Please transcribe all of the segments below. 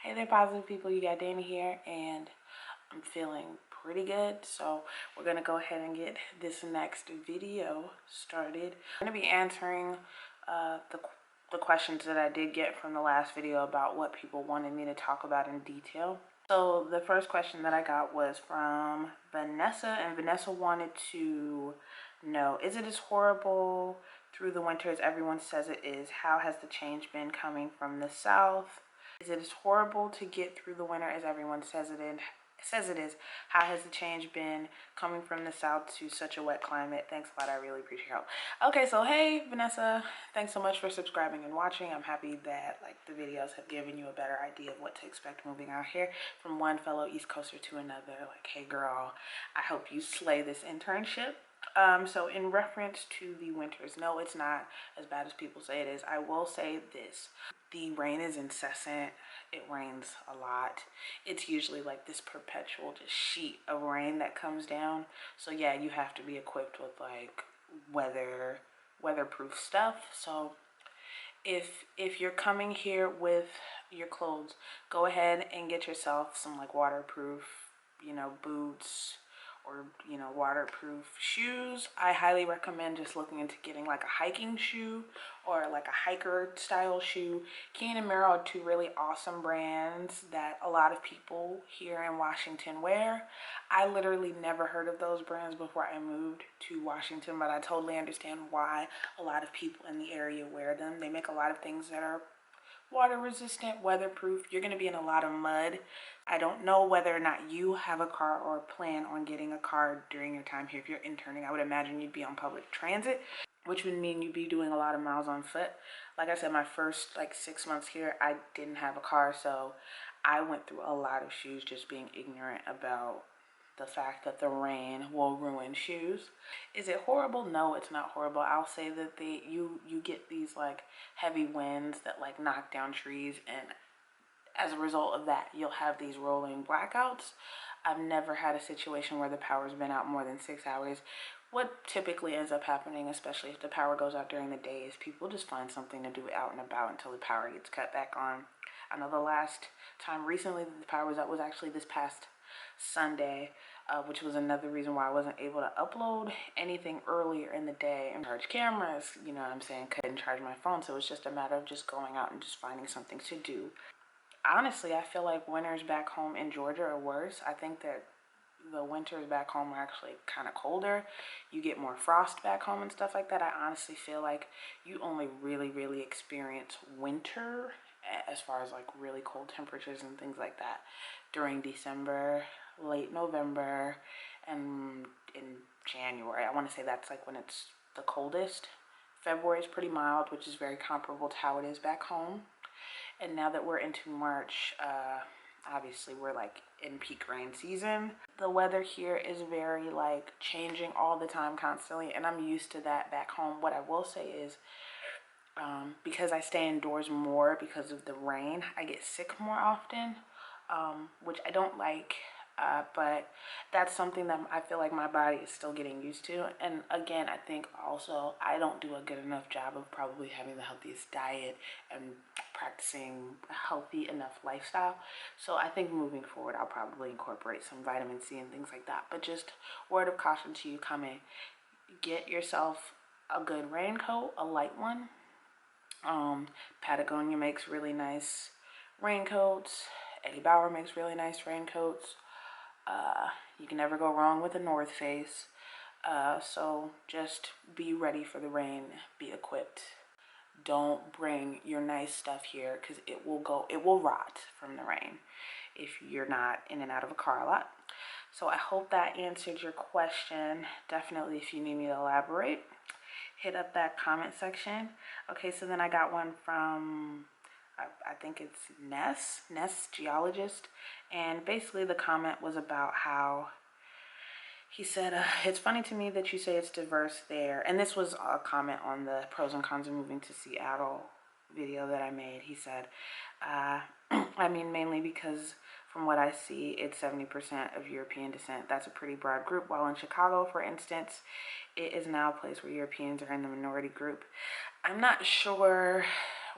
Hey there, positive people. You got Dana here, and I'm feeling pretty good. So we're gonna go ahead and get this next video started. I'm gonna be answering the questions that I did get from the last video about what people wanted me to talk about in detail. So the first question that I got was from Vanessa, and Vanessa wanted to know, is it as horrible through the winter as everyone says it is? How has the change been coming from the south? Is it as horrible to get through the winter as everyone says it is? How has the change been coming from the south to such a wet climate? Thanks a lot. I really appreciate your help. Okay, so hey Vanessa, thanks so much for subscribing and watching. I'm happy that the videos have given you a better idea of what to expect moving out here from one fellow East Coaster to another. Like, hey girl, I hope you slay this internship. So in reference to the winters, no, it's not as bad as people say it is. I will say this. The rain is incessant. It rains a lot. It's usually like this perpetual just sheet of rain that comes down. So yeah, you have to be equipped with like weatherproof stuff. So if you're coming here with your clothes, go ahead and get yourself some like waterproof, boots, or waterproof shoes. I highly recommend just looking into getting like a hiking shoe or like a hiker style shoe. Keen and Merrill are two really awesome brands that a lot of people here in Washington wear. I literally never heard of those brands before I moved to Washington, but I totally understand why a lot of people in the area wear them. They make a lot of things that are water resistant, weatherproof. You're going to be in a lot of mud. I don't know whether or not you have a car or plan on getting a car during your time here. If you're interning, I would imagine you'd be on public transit, which would mean you'd be doing a lot of miles on foot. Like I said, my first 6 months here, I didn't have a car, so I went through a lot of shoes just being ignorant about the fact that the rain will ruin shoes. Is it horrible? No, it's not horrible. I'll say that you get these heavy winds that knock down trees, and as a result of that, you'll have these rolling blackouts. I've never had a situation where the power's been out more than 6 hours. What typically ends up happening, especially if the power goes out during the day, is people just find something to do out and about until the power gets cut back on. I know the last time recently that the power was out was actually this past Sunday, which was another reason why I wasn't able to upload anything earlier in the day and charge cameras, you know what I'm saying, couldn't charge my phone, so it was just a matter of just going out and just finding something to do. Honestly, I feel like winters back home in Georgia are worse. I think that the winters back home are actually kind of colder. You get more frost back home and stuff like that. I honestly feel like you only really experience winter as far as really cold temperatures and things like that during December, late November, and in January. I want to say that's when it's the coldest. February is pretty mild, which is very comparable to how it is back home. And now that we're into March, obviously we're in peak rain season. The weather here is very changing all the time, constantly, and I'm used to that back home. What I will say is, because I stay indoors more because of the rain, I get sick more often, which I don't like. But that's something that I feel like my body is still getting used to. And again, I think also I don't do a good enough job of probably having the healthiest diet and practicing a healthy enough lifestyle. So I think moving forward, I'll probably incorporate some vitamin C and things like that. But just word of caution to you coming, get yourself a good raincoat, a light one. Patagonia makes really nice raincoats. Eddie Bauer makes really nice raincoats. You can never go wrong with a North Face. So just be ready for the rain. Be equipped. Don't bring your nice stuff here because it will rot from the rain if you're not in and out of a car a lot. So I hope that answered your question. Definitely, if you need me to elaborate, hit up that comment section. Okay, so then I got one from I think it's Ness Geologist, and basically the comment was about how he said, it's funny to me that you say it's diverse there. And this was a comment on the pros and cons of moving to Seattle video that I made. He said, I mean, mainly because from what I see, it's 70% of European descent. That's a pretty broad group. While in Chicago, for instance, it is now a place where Europeans are in the minority group. I'm not sure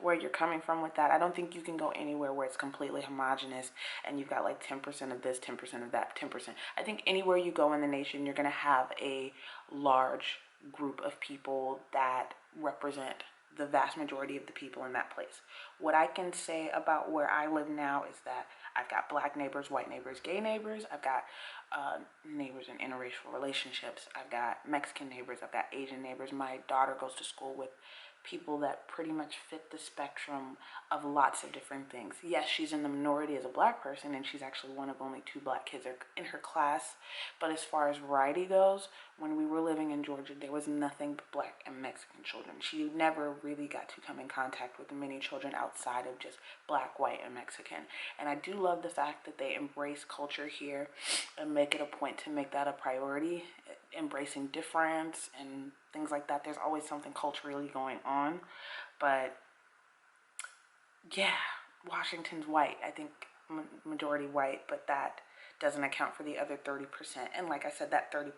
where you're coming from with that. I don't think you can go anywhere where it's completely homogenous and you've got like 10% of this, 10% of that, 10%. I think anywhere you go in the nation, you're going to have a large group of people that represent the vast majority of the people in that place. What I can say about where I live now is that I've got black neighbors, white neighbors, gay neighbors. I've got neighbors in interracial relationships. I've got Mexican neighbors. I've got Asian neighbors. My daughter goes to school with people that pretty much fit the spectrum of lots of different things. Yes, she's in the minority as a black person, and she's actually one of only 2 black kids in her class. But as far as variety goes, when we were living in Georgia, there was nothing but black and Mexican children. She never really got to come in contact with many children outside of just black, white, and Mexican. And I do love the fact that they embrace culture here and make it a point to make that a priority, embracing difference and things like that. There's always something culturally going on. But yeah, Washington's white. I think majority white, but that doesn't account for the other 30%. And like I said, that 30%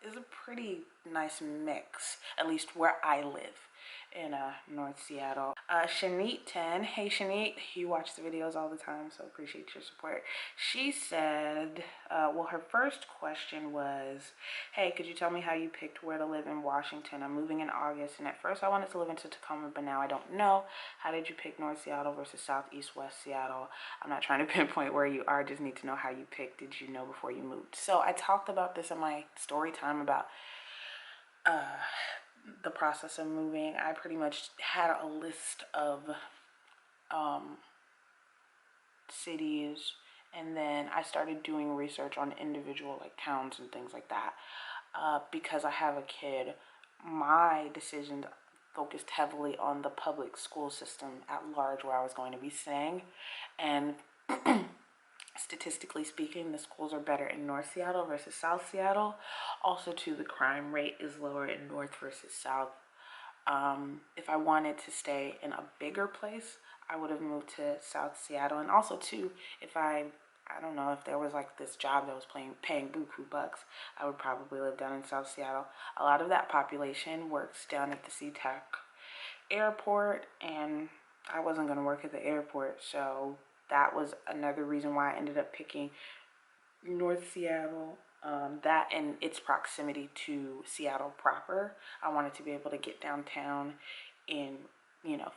is a pretty nice mix, at least where I live in North Seattle. Shanique 10, hey Shanique, you watch the videos all the time, so appreciate your support. She said, well, her first question was, hey, could you tell me how you picked where to live in Washington? I'm moving in August, and at first I wanted to live in Tacoma, but now I don't know. How did you pick North Seattle versus Southeast West Seattle? I'm not trying to pinpoint where you are, just need to know how you picked. Did you know before you moved? So I talked about this in my story time about the process of moving. I pretty much had a list of cities, and then I started doing research on individual like towns and things like that. Because I have a kid, my decisions focused heavily on the public school system at large where I was going to be staying, and statistically speaking, the schools are better in North Seattle versus South Seattle. Also, too, the crime rate is lower in North versus South. If I wanted to stay in a bigger place, I would have moved to South Seattle. And also, too, if I don't know, if there was like this job that was paying buku bucks, I would probably live down in South Seattle. A lot of that population works down at the SeaTac airport, and I wasn't going to work at the airport, so that was another reason why I ended up picking North Seattle. That and its proximity to Seattle proper. I wanted to be able to get downtown in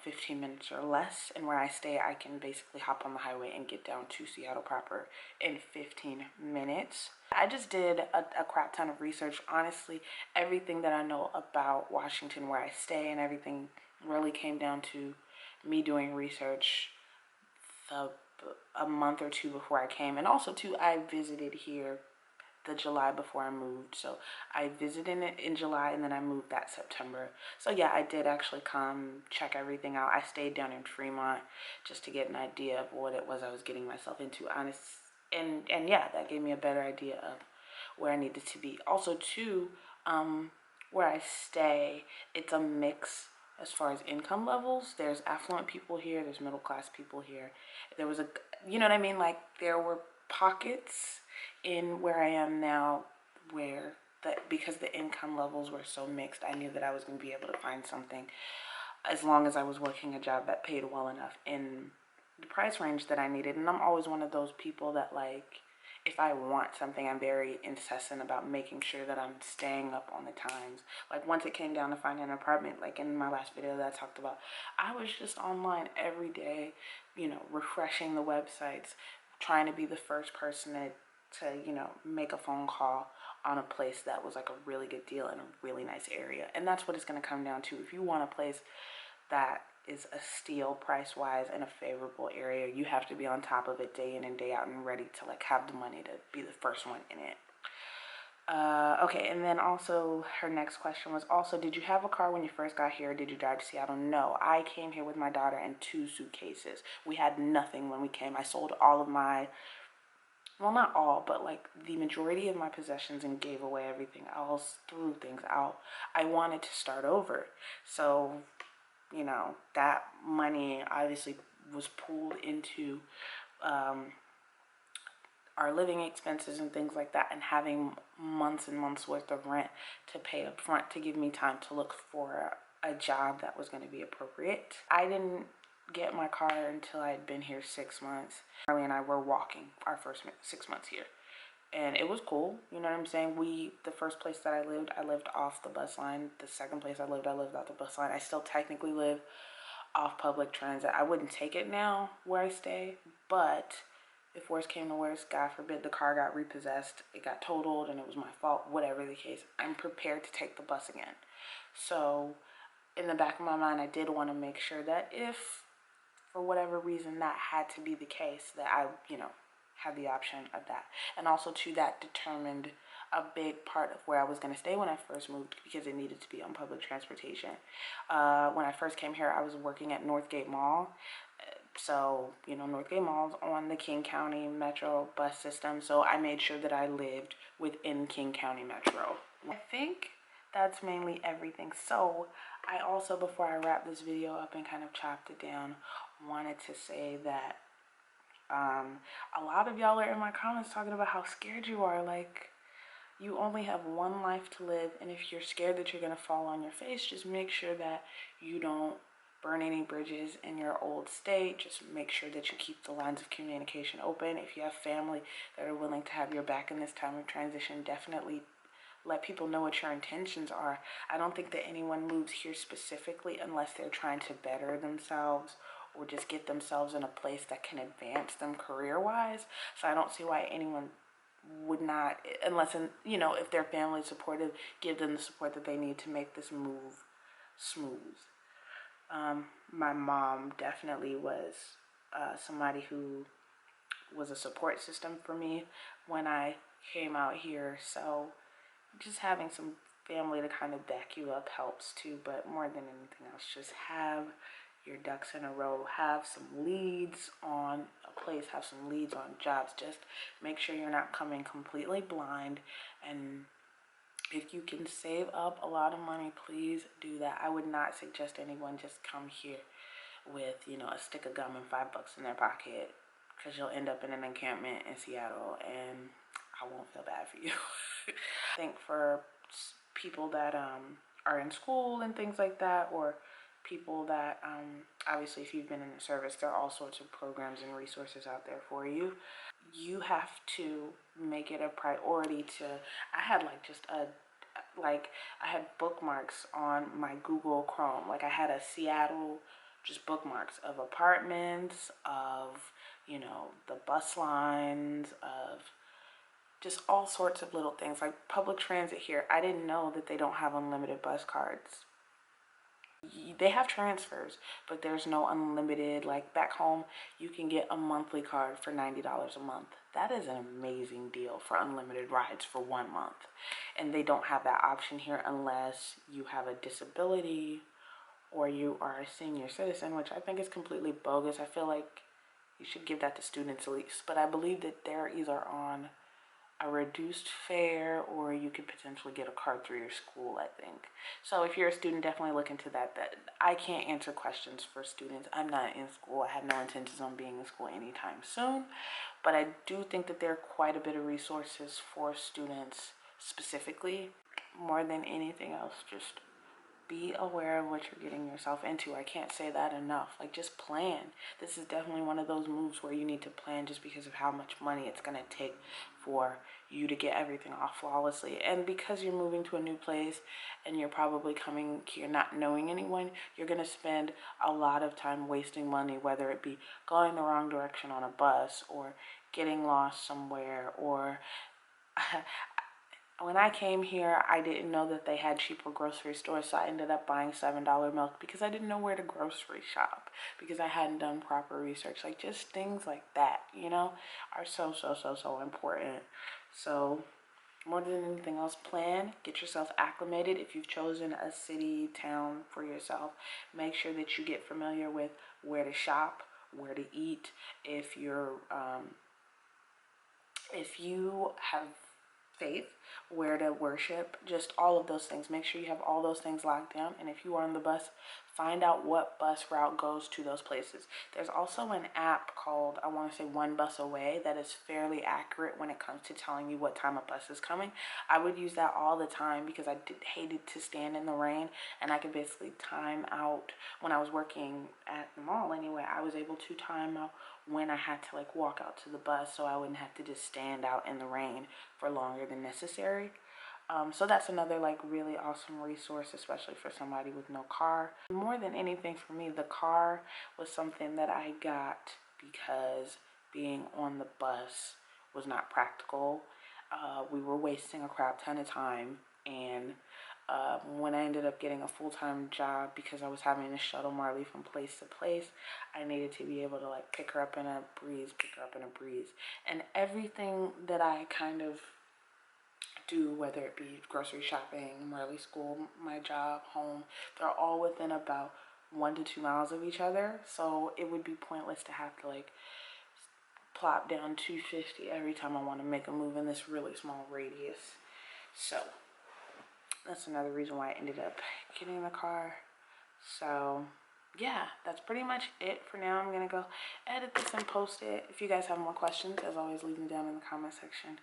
15 minutes or less, and where I stay I can basically hop on the highway and get down to Seattle proper in 15 minutes. I just did a crap ton of research. Honestly, everything that I know about Washington where I stay and everything really came down to me doing research a month or 2 before I came. And also too, I visited here the July before I moved. So I visited it in July, and then I moved that September. So yeah, I did actually come check everything out. I stayed down in Fremont just to get an idea of what it was I was getting myself into. And yeah, that gave me a better idea of where I needed to be. Also too, where I stay, it's a mix as far as income levels. There's affluent people here, there's middle class people here. There was you know what I mean? Like, there were pockets in where I am now where because the income levels were so mixed, I knew that I was going to be able to find something as long as I was working a job that paid well enough in the price range that I needed. And I'm always one of those people that, like, if I want something, I'm very incessant about making sure that I'm staying up on the times. Like, once it came down to finding an apartment, like in my last video that I talked about, I was just online every day, refreshing the websites, trying to be the first person to make a phone call on a place that was like a really good deal in a really nice area. And that's what it's going to come down to. If you want a place that is a steal price-wise in a favorable area, you have to be on top of it day in and day out and ready to like have the money to be the first one in it. Okay, and then also her next question was also, did you have a car when you first got here, or did you drive to Seattle? No, I came here with my daughter and 2 suitcases. We had nothing when we came. I sold all of my, well, not all, but like the majority of my possessions and gave away everything else, threw things out. I wanted to start over. So, that money obviously was pooled into our living expenses and things like that, and having months and months worth of rent to pay up front to give me time to look for a job that was going to be appropriate. I didn't get my car until I had been here 6 months. Marley and I were walking our first 6 months here. And it was cool, you know what I'm saying? The first place that I lived off the bus line. The second place I lived off the bus line. I still technically live off public transit. I wouldn't take it now where I stay, but if worse came to worse, God forbid the car got repossessed, it got totaled and it was my fault, whatever the case, I'm prepared to take the bus again. So in the back of my mind, I did want to make sure that if for whatever reason that had to be the case, that I, had the option of that. And also too, that determined a big part of where I was going to stay when I first moved, because it needed to be on public transportation. When I first came here, I was working at Northgate Mall. So, Northgate Mall's on the King County Metro bus system. So I made sure that I lived within King County Metro. I think that's mainly everything. So I also, before I wrap this video up and kind of chopped it down, wanted to say that a lot of y'all are in my comments talking about how scared you are. Like, you only have one life to live, and if you're scared that you're gonna fall on your face, just make sure that you don't burn any bridges in your old state. Just make sure that you keep the lines of communication open. If you have family that are willing to have your back in this time of transition, definitely let people know what your intentions are. I don't think that anyone moves here specifically unless they're trying to better themselves or just get themselves in a place that can advance them career-wise. So I don't see why anyone would not, unless, if their family is supportive, give them the support that they need to make this move smooth. My mom definitely was somebody who was a support system for me when I came out here. So just having some family to kind of back you up helps too. But more than anything else, just have your ducks in a row. Have some leads on a place, have some leads on jobs. Just make sure you're not coming completely blind. And if you can save up a lot of money, please do that. I would not suggest anyone just come here with, a stick of gum and $5 in their pocket, because you'll end up in an encampment in Seattle and I won't feel bad for you. I think for people that are in school and things like that, or people that obviously if you've been in the service, there are all sorts of programs and resources out there for you. You have to make it a priority to, I had I had bookmarks on my Google Chrome. Like I had a Seattle, just bookmarks of apartments, of, the bus lines, of just all sorts of little things. Like public transit here, I didn't know that they don't have unlimited bus cards. They have transfers, but there's no unlimited. Like back home, you can get a monthly card for $90 a month. That is an amazing deal for unlimited rides for 1 month. And they don't have that option here unless you have a disability or you are a senior citizen, which I think is completely bogus. I feel like you should give that to students at least. But I believe that they're either on a reduced fare or you could potentially get a card through your school, I think. So if you're a student, definitely look into that. I can't answer questions for students. I'm not in school. I have no intentions on being in school anytime soon. But I do think that there are quite a bit of resources for students specifically. More than anything else, just be aware of what you're getting yourself into. I can't say that enough. Like, just plan. This is definitely one of those moves where you need to plan just because of how much money it's going to take for you to get everything off flawlessly. And because you're moving to a new place and you're probably coming here not knowing anyone, you're going to spend a lot of time wasting money, whether it be going the wrong direction on a bus or getting lost somewhere, or when I came here, I didn't know that they had cheaper grocery stores, so I ended up buying $7 milk because I didn't know where to grocery shop, because I hadn't done proper research. Like, just things like that, are so important. So, more than anything else, plan, get yourself acclimated. If you've chosen a city, town for yourself, make sure that you get familiar with where to shop, where to eat. If you have faith, where to worship, just all of those things. Make sure you have all those things locked down. And if you are on the bus, Find out what bus route goes to those places. There's also an app called, I want to say, One Bus Away, that is fairly accurate when it comes to telling you what time a bus is coming. I would use that all the time because I hated to stand in the rain, and I could basically time out. When I was working at the mall anyway, I was able to time out when I had to like walk out to the bus, so I wouldn't have to just stand out in the rain for longer than necessary. So that's another like really awesome resource, especially for somebody with no car. More than anything for me, the car was something that I got because being on the bus was not practical. We were wasting a crap ton of time, and when I ended up getting a full-time job, because I was having to shuttle Marley from place to place, I needed to be able to like pick her up in a breeze, and everything that I kind of do, whether it be grocery shopping, Marley school, my job, home, they're all within about 1 to 2 miles of each other. So it would be pointless to have to like plop down 250 every time I want to make a move in this really small radius. So that's another reason why I ended up getting the car. So yeah, that's pretty much it for now. I'm gonna go edit this and post it. If you guys have more questions, as always, leave them down in the comment section.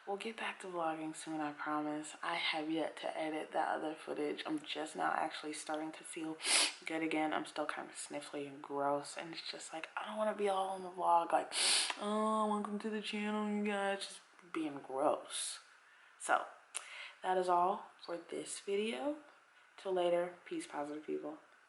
We'll get back to vlogging soon, I promise. I have yet to edit that other footage. I'm just now actually starting to feel good again. I'm still kind of sniffly and gross, and it's just like, I don't want to be all in the vlog like, oh, welcome to the channel, you guys, just being gross. So that is all for this video. Till later, peace, positive people.